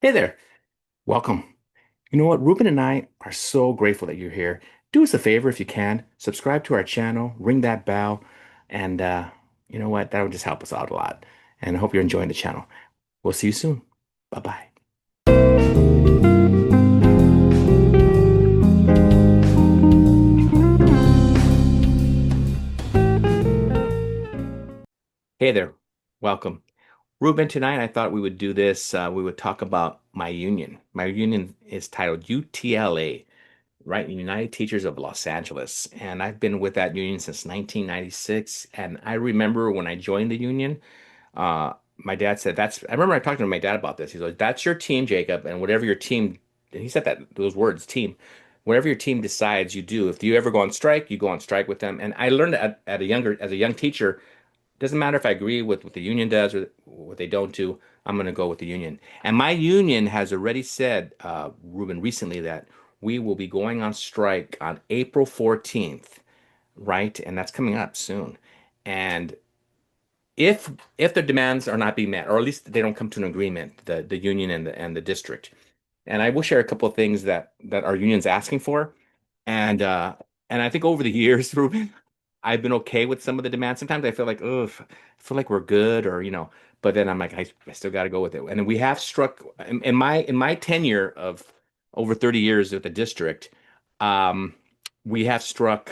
Hey there, welcome. You know what? Ruben and I are so grateful that you're here. Do us a favor if you can, subscribe to our channel, ring that bell, and you know what? That would just help us out a lot. And I hope you're enjoying the channel. We'll see you soon. Bye-bye. Hey there, welcome. Ruben, tonight I thought we would do this. We would talk about my union. My union is titled UTLA, right? United Teachers of Los Angeles. And I've been with that union since 1996. And I remember when I joined the union, my dad said, I remember I talked to my dad about this. He's like, that's your team, Jacob. And whatever your team, and he said those words, team, whatever your team decides, you do. If you ever go on strike, you go on strike with them. And I learned as a young teacher, doesn't matter if I agree with what the union does or what they don't do, I'm going to go with the union. And my union has already said, Ruben, recently that we will be going on strike on April 14th, right? And that's coming up soon. And if the demands are not being met, or at least they don't come to an agreement, the union and the district. And I will share a couple of things that our union's asking for. And I think over the years, Ruben, I've been okay with some of the demands. Sometimes I feel like, oh, I feel like we're good, or but then I'm like, I still got to go with it. And we have struck in my tenure of over 30 years at the district, um, we have struck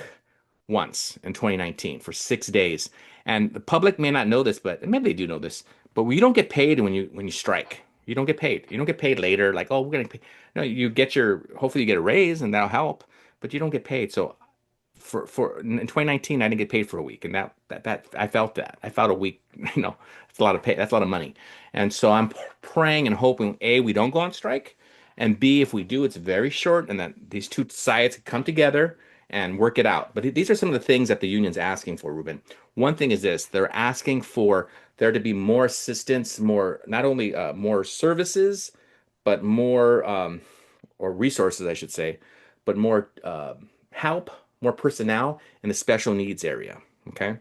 once in 2019 for 6 days. And the public may not know this, but maybe they do know this. But you don't get paid when you strike. You don't get paid. You don't get paid later. Like, oh, we're gonna pay. No, you get hopefully you get a raise and that'll help, but you don't get paid. So for in 2019, I didn't get paid for a week, and that I felt that. I felt a week. You know, it's a lot of pay. That's a lot of money. And so I'm praying and hoping A, we don't go on strike, and B, if we do, it's very short, and that these two sides come together and work it out. But these are some of the things that the union's asking for, Ruben. One thing is this: they're asking for there to be more assistance, more not only more services, but more or resources, I should say, but more help, more personnel in the special needs area. Okay,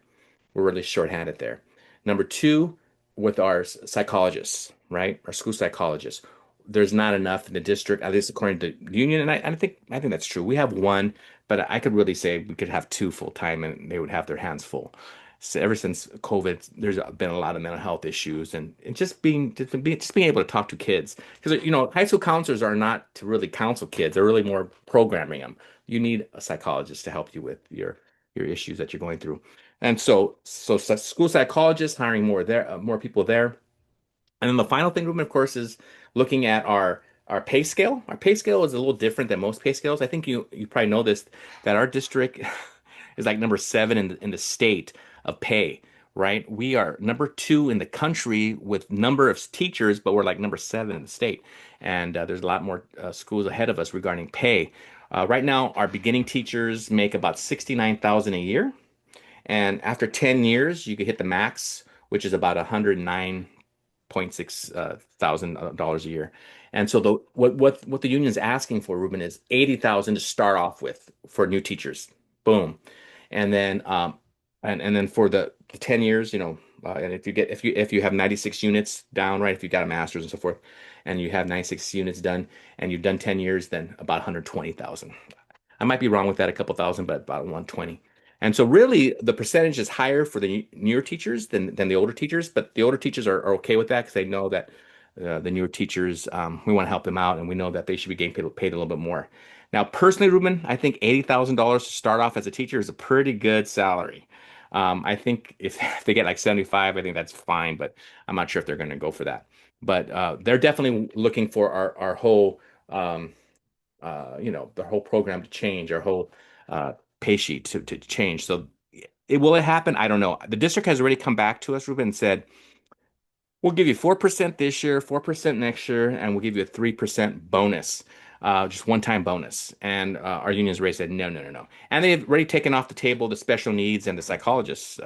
we're really shorthanded there. Number two, with our psychologists, right? Our school psychologists, there's not enough in the district, at least according to the union. And I think that's true. We have one, but I could really say we could have two full time, and they would have their hands full. So ever since COVID, there's been a lot of mental health issues, and just being able to talk to kids, because high school counselors are not to really counsel kids; they're really more programming them. You need a psychologist to help you with your issues that you're going through. And so school psychologists hiring more there, more people there. And then the final thing, Ruben, of course, is looking at our pay scale. Our pay scale is a little different than most pay scales. I think you probably know this, that our district is like number seven in the state of pay, right? We are number two in the country with number of teachers, but we're like number seven in the state. And there's a lot more schools ahead of us regarding pay. Right now, our beginning teachers make about 69,000 a year. And after 10 years, you could hit the max, which is about 109.6 thousand dollars a year. And so what the union is asking for, Ruben, is 80,000 to start off with for new teachers. Boom. And then and then for the 10 years, and if you have 96 units down, right, if you got a master's and so forth, and you have 96 units done and you've done 10 years, then about 120,000. I might be wrong with that a couple thousand, but about 120. And so really the percentage is higher for the newer teachers than the older teachers, but the older teachers are okay with that because they know that the newer teachers, we want to help them out, and we know that they should be getting paid a little bit more. Now, personally, Ruben, I think $80,000 to start off as a teacher is a pretty good salary. I think if they get like 75, I think that's fine, but I'm not sure if they're going to go for that. But they're definitely looking for our whole the whole program to change, our whole pay sheet to change. So will it happen? I don't know. The district has already come back to us, Ruben, and said, we'll give you 4% this year, 4% next year, and we'll give you a 3% bonus, just one-time bonus. And our union's raised said, no, no, no, no. And they've already taken off the table the special needs and the psychologists'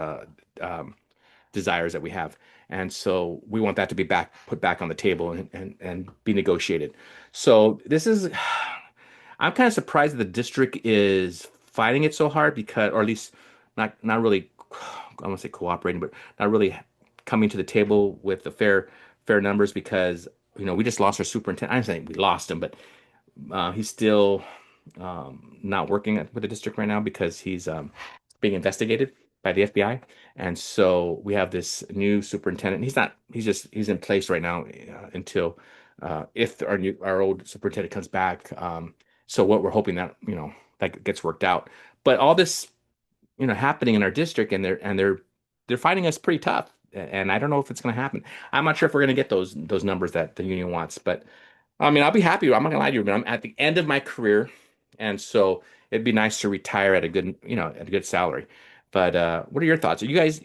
desires that we have. And so we want that to be put back on the table and be negotiated. So this is I'm kind of surprised that the district is fighting it so hard because, or at least not really, I won't say cooperating, but not really coming to the table with the fair numbers because we just lost our superintendent. I'm saying we lost him, but he's still not working with the district right now because he's being investigated by the FBI. And so we have this new superintendent. He's not, he's in place right now until if our old superintendent comes back. So what we're hoping that, that gets worked out. But all this, happening in our district and they're fighting us pretty tough. And I don't know if it's going to happen. I'm not sure if we're going to get those numbers that the union wants, but I mean, I'll be happy. I'm not gonna lie to you, but I'm at the end of my career, and so it'd be nice to retire at a good, at a good salary. But what are your thoughts? You guys,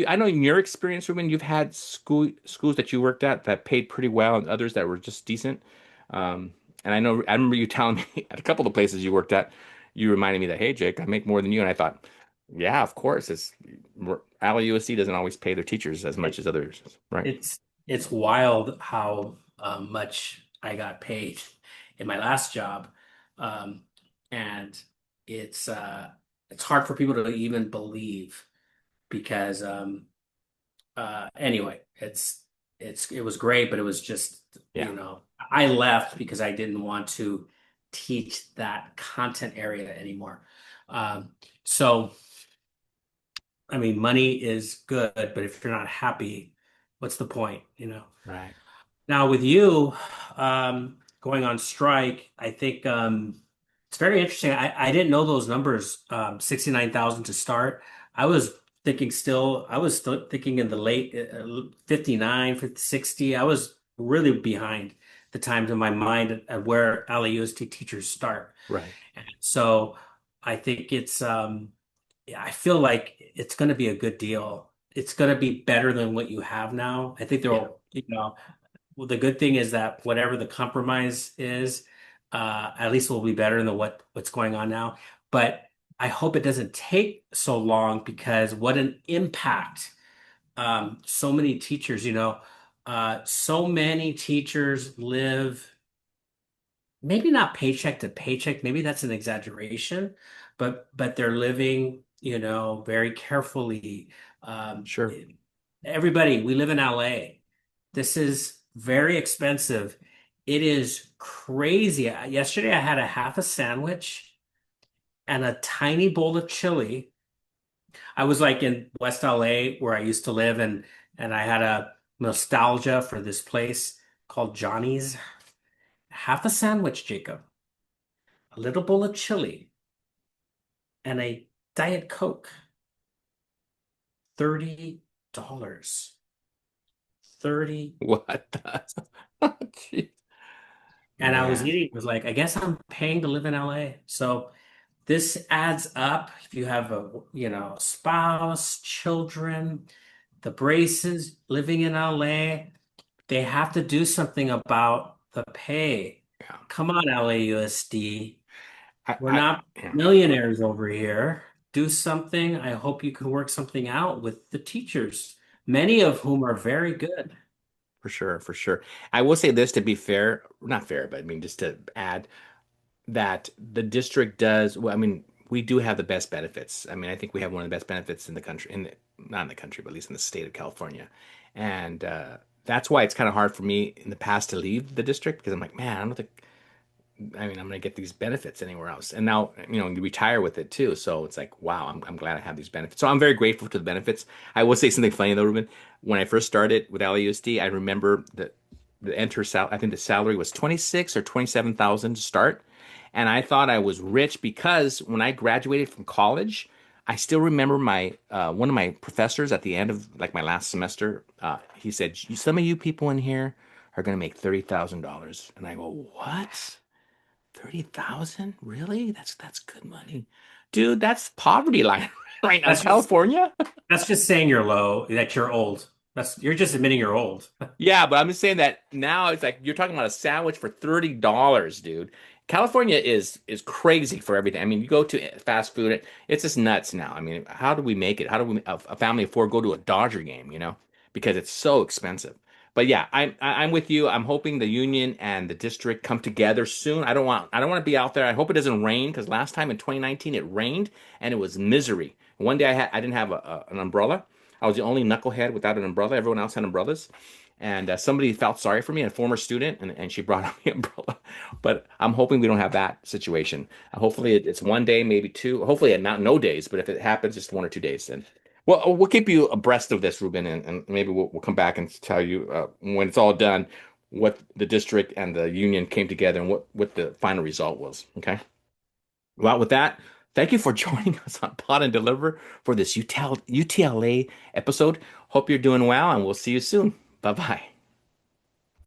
I know in your experience, Ruben, you've had schools that you worked at that paid pretty well, and others that were just decent. Um, and I remember you telling me at a couple of places you worked at, you reminded me that, hey, Jake, I make more than you, and I thought, yeah, of course, LAUSD doesn't always pay their teachers as much It, as others, right? it's wild how much I got paid in my last job, um, and it's uh, it's hard for people to even believe because anyway, it was great, but it was just Yeah, I left because I didn't want to teach that content area anymore. Um, so I mean, money is good, but if you're not happy, what's the point, you know? right. Now with you going on strike, I think it's very interesting. I didn't know those numbers, 69,000 to start. I was still thinking in the late 59, 50, 60. I was really behind the times in my mind at where LAUSD teachers start. Right. So I think yeah, I feel like it's going to be a good deal. It's going to be better than what you have now. I think Yeah. well, the good thing is that whatever the compromise is, at least will be better than what's going on now. But I hope it doesn't take so long because what an impact. So many teachers, so many teachers live maybe not paycheck to paycheck, maybe that's an exaggeration, but they're living, very carefully. Um, Sure. Everybody, we live in LA. This is very expensive. It is crazy. Yesterday I had a half a sandwich and a tiny bowl of chili. I was like in West LA where I used to live and I had a nostalgia for this place called Johnny's. Half a sandwich, Jacob, a little bowl of chili, and a Diet Coke. $30. $30. What the? Jeez. And I was Man. eating, it was like, I guess I'm paying to live in LA. So this adds up. If you have spouse, children, the braces living in LA, they have to do something about the pay. Yeah. Come on, LAUSD. We're I not yeah, millionaires over here. Do something. I hope you can work something out with the teachers, many of whom are very good. for sure, for sure. I will say this to be fair, not fair, but I mean just to add that the district does, well, I mean, we do have the best benefits. I mean, I think we have one of the best benefits in the country, not in the country, but at least in the state of California. And that's why it's kind of hard for me in the past to leave the district because I'm like, man, I don't think I mean, I'm gonna get these benefits anywhere else. And now, you retire with it too. So it's like, wow, I'm glad I have these benefits. So I'm very grateful to the benefits. I will say something funny though, Ruben. When I first started with LAUSD, I remember I think the salary was 26 or 27,000 to start. And I thought I was rich because when I graduated from college, I still remember my one of my professors at the end of like my last semester, he said, some of you people in here are gonna make $30,000. And I go, what? 30,000? Really? That's good money. Dude, that's poverty line right now. That's just California? that's just saying you're low, that you're old. You're just admitting you're old. Yeah, but I'm just saying that now it's like you're talking about a sandwich for $30, dude. California is crazy for everything. I mean, you go to fast food, it's just nuts now. I mean, how do we make it? How do a family afford go to a Dodger game, Because it's so expensive. But yeah, I'm with you. I'm hoping the union and the district come together soon. I don't want to be out there. I hope it doesn't rain because last time in 2019 it rained and it was misery. One day I didn't have an umbrella. I was the only knucklehead without an umbrella. Everyone else had umbrellas. and somebody felt sorry for me, a former student, and she brought me an umbrella. But I'm hoping we don't have that situation. Hopefully it's one day, maybe two. Hopefully not no days, but if it happens, just 1 or 2 days, then. Well, we'll keep you abreast of this, Ruben, and maybe we'll come back and tell you when it's all done what the district and the union came together and what the final result was. Okay. Well, with that, thank you for joining us on Pod and Deliver for this UTLA episode. Hope you're doing well, and we'll see you soon. Bye bye.